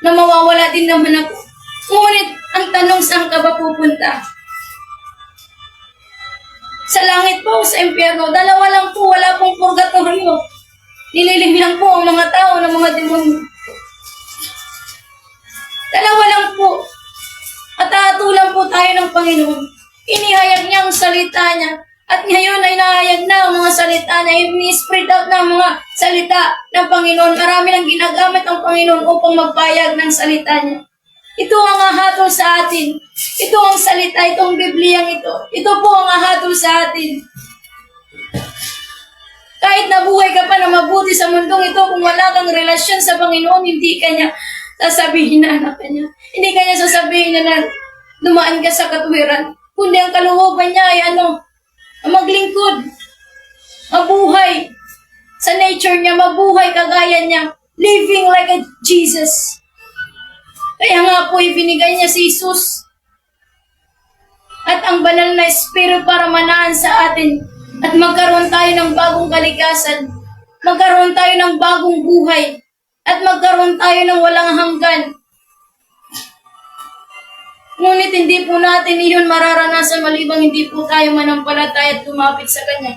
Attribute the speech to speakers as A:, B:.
A: na mawawala din naman ako. Ngunit ang tanong, saan ka ba pupunta? Sa langit po, sa impyerno. Dalawa lang po, wala pong purgatorio. Nililing lang po ang mga tao ng mga demonyo. Dalawa lang po. At hatulan po tayo ng Panginoon. Inihayag niya ang salita niya. At ngayon ay nahayag na ang mga salita niya. Ini-spread out na ang mga salita ng Panginoon. Marami nang ginagamit ang Panginoon upang magpayag ng salita niya. Ito ang hahatol sa atin. Ito ang salita, itong Bibliyang ito. Ito po ang hahatol sa atin. Kahit nabuhay ka pa na mabuti sa mundong ito, kung wala kang relasyon sa Panginoon, hindi ka niya sasabihin na anak ka niya. Hindi ka niya sasabihin na dumaan ka sa katuwiran. Kundi ang kalooban niya ay maglingkod, mabuhay sa nature niya, mabuhay kagaya niya, living like a Jesus. Kaya nga po ibinigay niya si Jesus at ang banal na Espiritu para manahan sa atin at magkaroon tayo ng bagong kalikasan, magkaroon tayo ng bagong buhay, at magkaroon tayo ng walang hanggan. Ngunit hindi po natin iyon mararanasan malibang hindi po tayo manampalataya at lumapit sa Kanya.